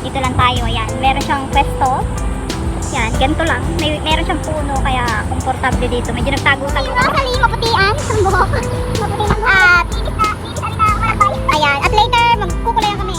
Dito lang tayo, ayan. Meron siyang pwesto. Yan, ganito lang. Meron siyang puno, kaya komportable dito. Medyo nagtago-tago. Actually, maputian ang buhok. Maputi ang buhok. At, ayan. At later, magkukulayan kami.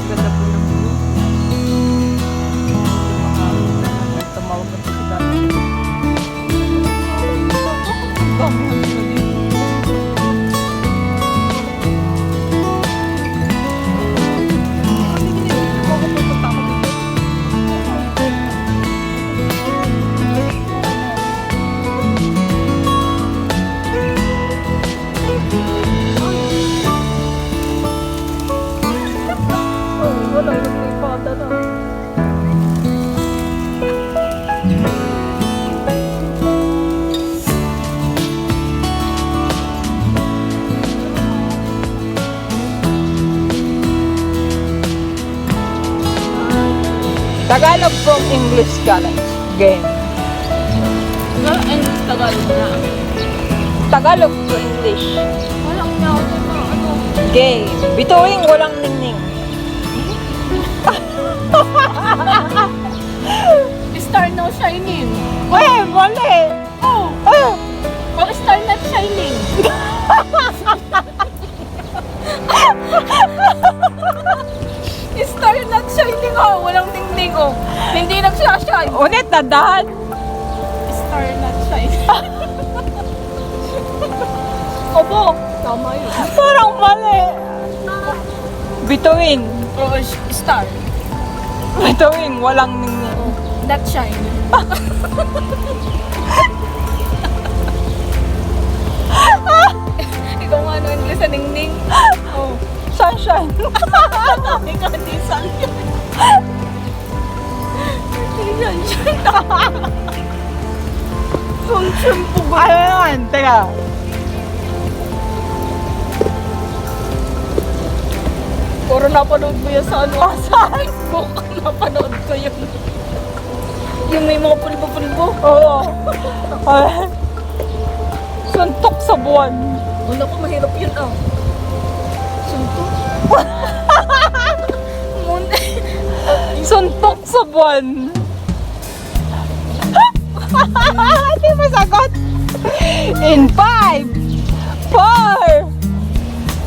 Ganda po ng view. Tumawag na po si Dami. Dami ang view dito. Wala yung ipada na. Tagalog from English challenge game. Tagalog na. Tagalog to English Walang niya ako na ano. game. Bituing walang ningning. Star no shining. Weh, mali. Oh, Ah, oh star not shining. Star not shining oh. Walang dingding oh. Hindi nagsashine. ulit, tandaan. Star not shining. Opo. Tama yun. Parang mali. Bituin. Oh, star. Bituin walang ningning. Oh, not shining. Ikaw nga ano English sa ningning. Oh. Sunshine. Ikaw di sunshine. Hindi sunshine. Sunshine po ba? Ano naman? Teka. Puro napanood mo yan sa ano? Sa Facebook. Napanood ko yun. Yung may mga pulbo-pulbo. Oo. Ah, suntok sa buwan. Wala ko, mahirap yun ah. Sunto. Munti. Suntok sa buwan. Hindi mo sagot. In 5, 4,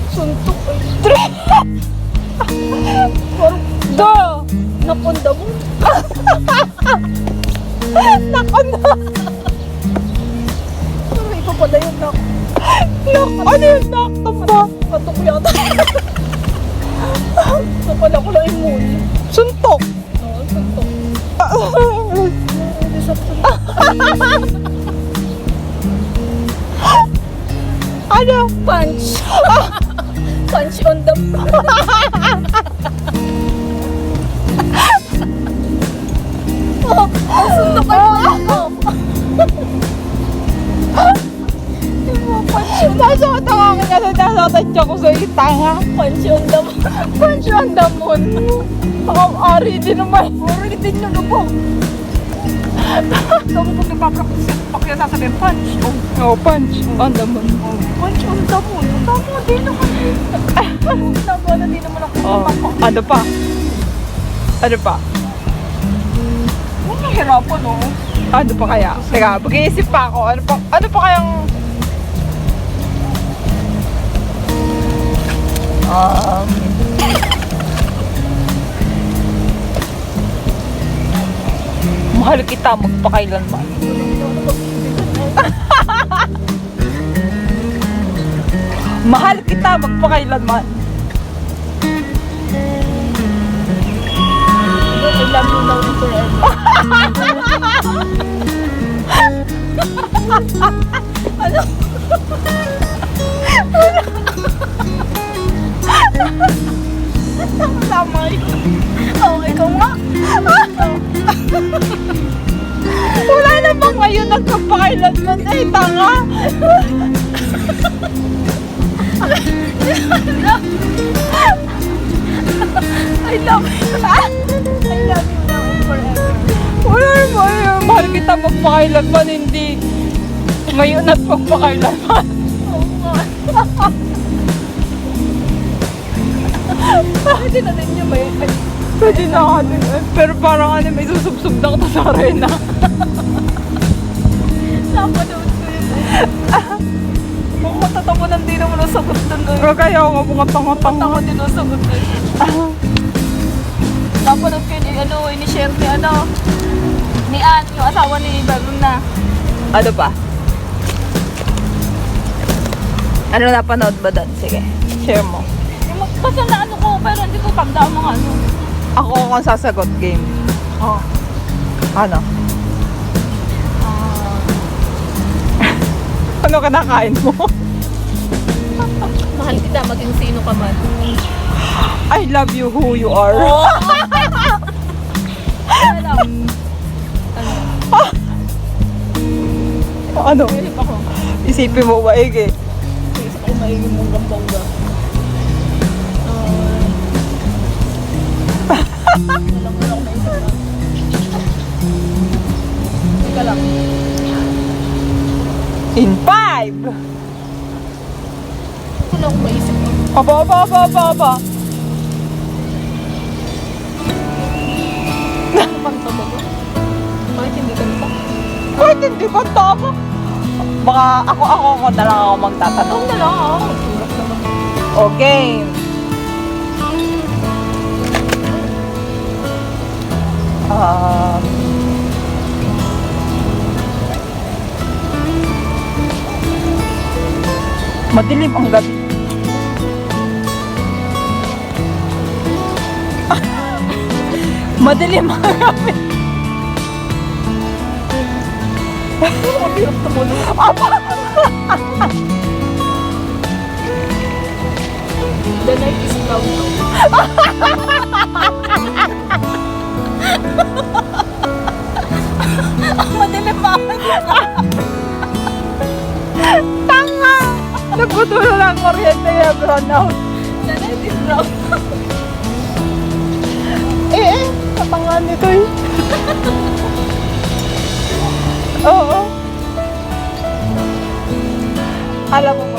Suntok. 3, 2, Napunta mo. nako na. Ay, ito pala yun na. Ano yung nakatamba? Patok yata. Napala ko lang immune. Suntok. Oo, suntok. Hindi sa suntok. Ano? Punch. Punch on the... Oh, ang suntok ay mo. Nasot ang aking ano, nasot ang tiyak ko sa itanga. Punch on the... Punch on the moon. Ang ari din naman. Puro din yung lubog. Ito mo pag nagpapractice pa kaya sasabihin punch. Oh, punch on the moon. Punch on the moon. Tama din naman. Nagawa na din naman ako. Oh, ano pa? Ano pa? Huwag nahirapan oh. Ano pa kaya? Teka, mag-iisip pa ako. Ano pa kayang... mahal kita magpakailanman. Mahal kita magpakailanman. I love you now and forever. Ano? Tama yun. Oh, ikaw nga. Wala na bang nagpapakailanman na tanga. I love you. I love you now and forever. Wala naman. Mahal kita magpakailanman, hindi. Ngayon at pagpakailanman. Pwede na din niya ba yun? Ay, Pwede na ka din. Pero parang ano, may susubsub na kita sa arena. napanood ko yun. Kung matatapunan din naman ang sagot doon. Kaya ako mga tanga-tanga. Ako din ang sagot doon. Napanood ko yun, ini-share ni Ann, yung asawa ni Baron na. Ano pa? Ano napanood ba doon? Sige, share mo. Basta na ko, pero hindi ko tandaan mga ano. Ako kung sasagot game. Oh. Ano? Ano kinakain mo? Mahal kita, maging sino ka man. I love you who you are. Ano? Hirip ako. Isipin mo ba, Ege? Isip ko maiging mong gambongga. Wala ko maisip na. Teka lang. In 5! Wala ko maisip na. Aba. Kanta ba ba? Bakit hindi kanta? Kahit hindi ko tama. Baka ako na lang ako magtatanong. Ikaw na lang ako. Tulak naman. Okay. Madilim ang gabi. Madilim ang gabi. Ang hirap tumulong. The night is cloud. Madilim ba? Tanga! Nagputulo ng kuryente yung brown out. The night is brown. Katangan nito eh. Oo. Alam mo